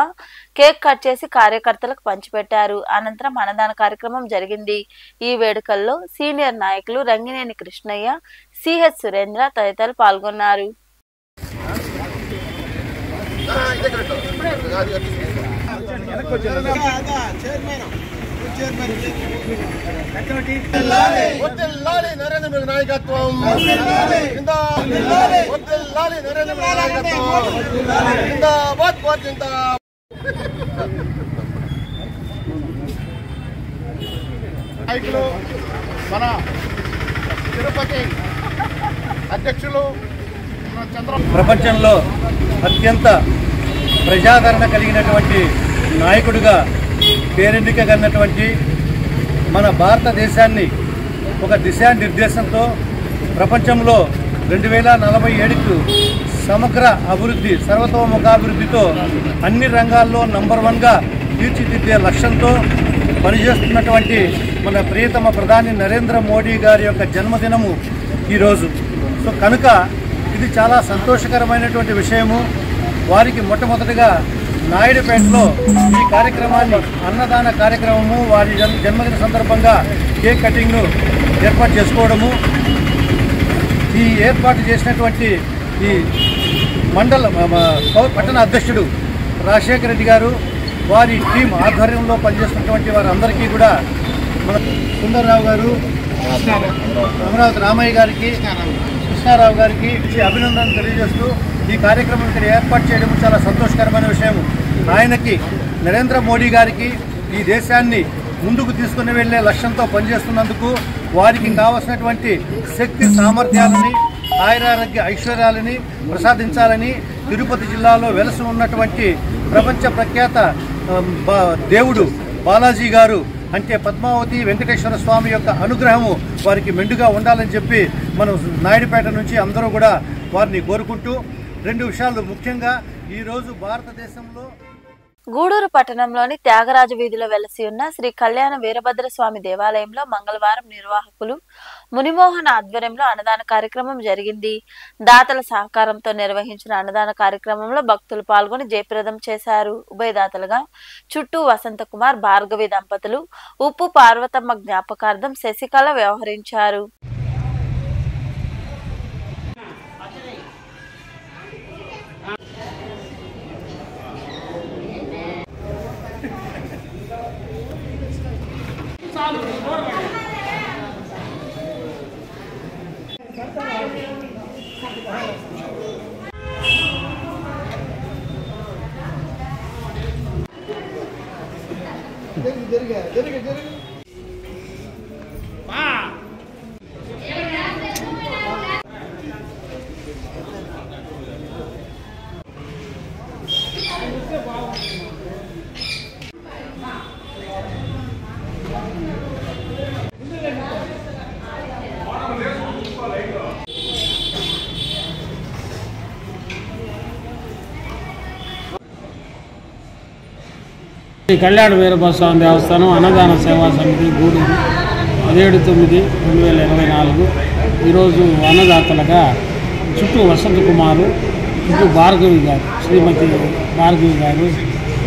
కేక్ కట్ చేసి కార్యకర్తలకు పంచిపెట్టారు. అనంతరం అన్నదాన కార్యక్రమం జరిగింది. ఈ వేడుకల్లో సీనియర్ నాయకులు రంగినేని కృష్ణయ్య, సిహెచ్ సురేంద్ర తదితరులు పాల్గొన్నారు. నరేంద్ర మోదీ నాయకత్వం, నరేంద్ర మోదీ నాయకత్వం, జిందాబాద్ జిందాబాద్. నాయకులు మన తిరుపతి అధ్యక్షులు ప్రపంచంలో అత్యంత ప్రజాదరణ కలిగినటువంటి నాయకుడిగా పేరెన్నికగన్నటువంటి మన భారతదేశాన్ని ఒక దిశానిర్దేశంతో ప్రపంచంలో 2047కు సమగ్ర అభివృద్ధి, సర్వతోముఖాభివృద్ధితో అన్ని రంగాల్లో నంబర్ 1గా తీర్చిదిద్దే లక్ష్యంతో పనిచేస్తున్నటువంటి మన ప్రియతమ ప్రధాని నరేంద్ర మోడీ గారి యొక్క జన్మదినము ఈరోజు. సో కనుక ఇది చాలా సంతోషకరమైనటువంటి విషయము. వారికి మొట్టమొదటిగా నాయుడుపేటలో ఈ కార్యక్రమాన్ని అన్నదాన కార్యక్రమము, వారి జన్మదిన సందర్భంగా కేక్ కటింగ్ను ఏర్పాటు చేసుకోవడము, ఈ ఏర్పాటు చేసినటువంటి ఈ మండల పట్టణ అధ్యక్షుడు రాజశేఖర రెడ్డి గారు, వారి టీం ఆధ్వర్యంలో పనిచేస్తున్నటువంటి వారందరికీ కూడా మన సుందరరావు గారు, అమరావతి రామయ్య గారికి, కృష్ణారావు గారికి అభినందనలు తెలియజేస్తూ ఈ కార్యక్రమం ఇక్కడ ఏర్పాటు చేయడం చాలా సంతోషకరమైన విషయం. ఆయనకి నరేంద్ర మోడీ గారికి ఈ దేశాన్ని ముందుకు తీసుకుని వెళ్లే లక్ష్యంతో పనిచేస్తున్నందుకు వారికి కావలసినటువంటి శక్తి సామర్థ్యాలని, ఆయురారోగ్య ఐశ్వర్యాలని ప్రసాదించాలని తిరుపతి జిల్లాలో వెలసి ఉన్నటువంటి ప్రపంచ ప్రఖ్యాత దేవుడు బాలాజీ గారు అంటే పద్మావతి వెంకటేశ్వర స్వామి యొక్క అనుగ్రహము వారికి మెండుగా ఉండాలని చెప్పి మనం నాయుడుపేట నుంచి అందరూ కూడా వారిని కోరుకుంటూ 2 విషయాలు ముఖ్యంగా ఈరోజు భారతదేశంలో గూడూరు పట్టణంలోని త్యాగరాజ వీధిలో వెలసి ఉన్న శ్రీ కళ్యాణ వీరభద్ర స్వామి దేవాలయంలో మంగళవారం నిర్వాహకులు మునిమోహన్ ఆధ్వర్యంలో అన్నదాన కార్యక్రమం జరిగింది. దాతల సహకారంతో నిర్వహించిన అన్నదాన కార్యక్రమంలో భక్తులు పాల్గొని జయప్రదం చేశారు. ఉభయదాతలుగా చుట్టూ వసంతకుమార్, భార్గవి దంపతులు, ఉప్పు పార్వతమ్మ జ్ఞాపకార్థం శశికళ వ్యవహరించారు. శ్రీ కళ్యాణ వీరభద్రస్వామి దేవస్థానం అన్నదాన సేవా సమితి గూడూరు 17/9/2024 ఈరోజు అన్నదాతలుగా చుట్టూ వసంత కుమారు, చుట్టూ భార్గవి గారు, శ్రీమతి భార్గవి గారు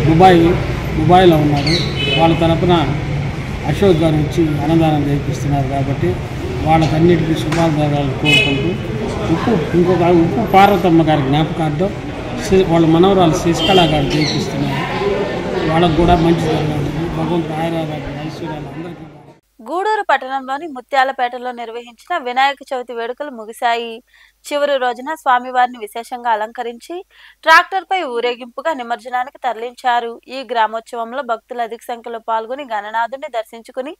దుబాయ్లో ఉన్నారు. వాళ్ళ తరపున అశోక్ గారు వచ్చి అన్నదానం చేపిస్తున్నారు కాబట్టి వాళ్ళకన్నిటికీ శుభాకాంక్షలు కోరుకుంటూ ఉప్పు పార్వతమ్మ గారి జ్ఞాపకార్థం వాళ్ళ మనవరాలు శశికళ గారు చేపిస్తున్నారు. వాళ్ళకు కూడా మంచి జరగాలి. భగవంతుడు ఆయురారోగ్య ఐశ్వర్యాలు అందరికీ. గూడూరు పట్టణంలోని ముత్యాలపేటలో నిర్వహించిన వినాయక చవితి వేడుకలు ముగిశాయి. చివరి రోజున స్వామివారిని విశేషంగా అలంకరించి ట్రాక్టర్పై ఊరేగింపుగా నిమజ్జనానికి తరలించారు. ఈ గ్రామోత్సవంలో భక్తులు అధిక సంఖ్యలో పాల్గొని గణనాథుని దర్శించుకుని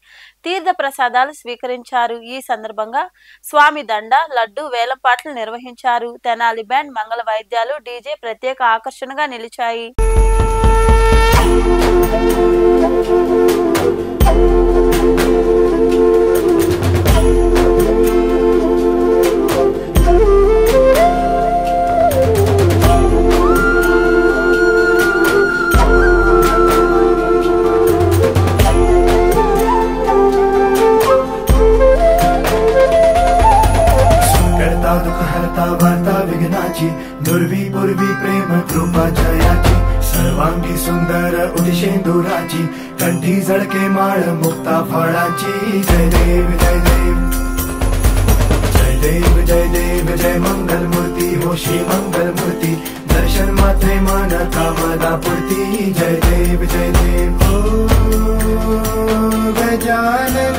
తీర్థ ప్రసాదాలు స్వీకరించారు. ఈ సందర్భంగా స్వామి దండ, లడ్డు, వేలంపాట్లు నిర్వహించారు. తెనాలి బ్యాండ్, మంగళ వాయిద్యాలు, డీజే ప్రత్యేక ఆకర్షణగా నిలిచాయి. दुर्वी पूर्वी प्रेम कृपा जयाची सर्वांगी सुंदर उदिशेंदुराची कंठी झळके माळ मुक्ता फळाची जय देव जय देव जय देव जय देव जय मंगल मूर्ती हो श्री मंगल मूर्ती दर्शन मात्रे मन कामदा पूर्ती जय देव जय देव ओ गजानन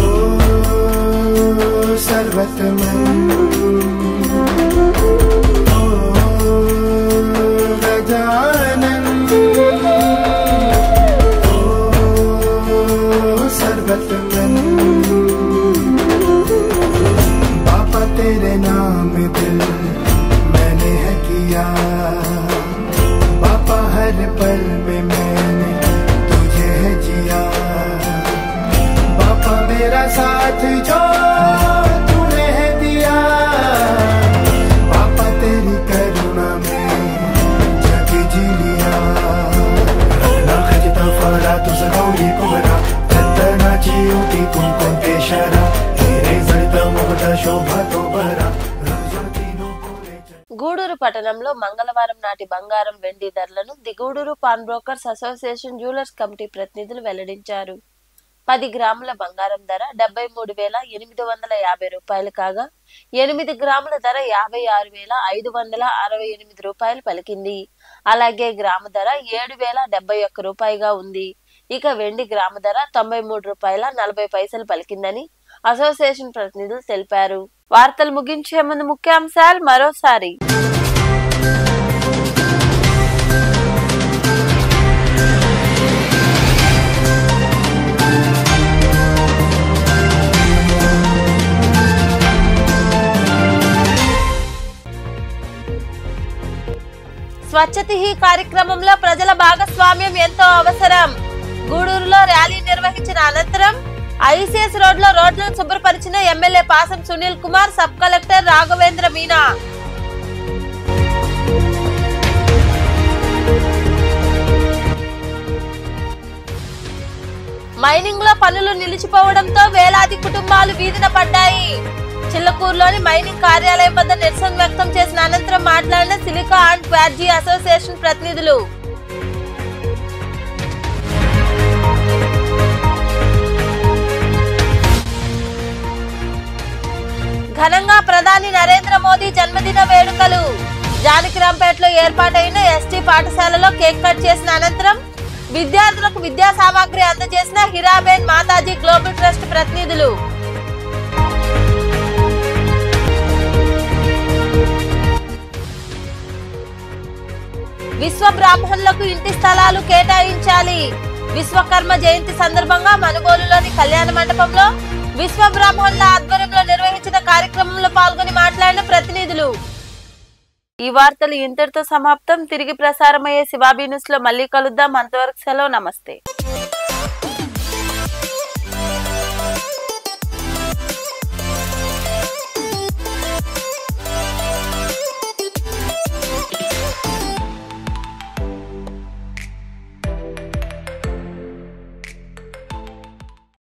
ओ सर्वतमन बापा तेरे नाम दिल मैंने है किया बापा हर पल में मैंने तुझे है जिया बापा मेरा साथ जो तूने है दिया बापा तेरी करुणा में जग जी लिया रत्ना खजता फरा तुझ गौरी कुमरा रत्नाची उठी कुंकुम केशरा तेरे जळता मोहता शोभा तो बरा గూడూరు పట్టణంలో మంగళవారం నాటి బంగారం, వెండి ధరలను the Gudur pawn brokers association jewellers committee ప్రతినిధులు వెల్లడించారు. 10 గ్రాముల బంగారం ధర 73,850 రూపాయలు కాగా 8 గ్రాముల ధర 56,568 రూపాయలు పలికింది. అలాగే గ్రాము ధర 7,071 రూపాయలుగా ఉంది. ఇక వెండి గ్రాము ధర 93 రూపాయల 40 పైసలు పలికిందని అసోసియేషన్ ప్రతినిధులు తెలిపారు. వార్తలు ముగించే ముందు ముఖ్యాంశాలు మరోసారి. స్వచ్ఛత హీ కార్యక్రమంలో ప్రజల భాగస్వామ్యం ఎంతో అవసరం. గూడూరులో ర్యాలీ నిర్వహించిన అనంతరం ఐసీఎస్ రోడ్లో రోడ్లను శుభ్రపరిచిన MLA Pasam Sunil Kumar, sub collector Raghavendra Meena. Mining లో పనులు నిలిచిపోవడంతో వేలాది కుటుంబాలు వీధిన పడ్డాయి. చిల్లకూరులోని మైనింగ్ కార్యాలయం వద్ద నిరసన వ్యక్తం చేసిన అనంతరం మాట్లాడిన సిలికా అండ్ క్వార్జీ అసోసియేషన్ ప్రతినిధులు. ఘనంగా ప్రధాని నరేంద్ర మోదీ జన్మదిన వేడుకలు. జానకిరాంపేటలో ఏర్పాటైన ఎస్టీ పాఠశాలలో కేక్ కట్ చేసిన అనంతరం విద్యార్థులకు విద్యా సామాగ్రి అందజేసిన హిరాబేన్ మాతాజీ గ్లోబల్ ట్రస్ట్ ప్రతినిధులు. విశ్వ బ్రాహ్మణులకు ఇంటి స్థలాలు కేటాయించాలి. విశ్వకర్మ జయంతి సందర్భంగా మనుగోలులోని కళ్యాణ మండపంలో విశ్వ బ్రాహ్మణుల ఆధ్వర్యంలో నిర్వహించిన కార్యక్రమంలో పాల్గొని మాట్లాడిన ప్రతినిధులు. ఈ వార్తలు ఇంతటితో సమాప్తం. తిరిగి ప్రసారమయ్యే శివాబీ న్యూస్ లో మళ్ళీ కలుద్దాం. అంతవరకు సెలవు. నమస్తే.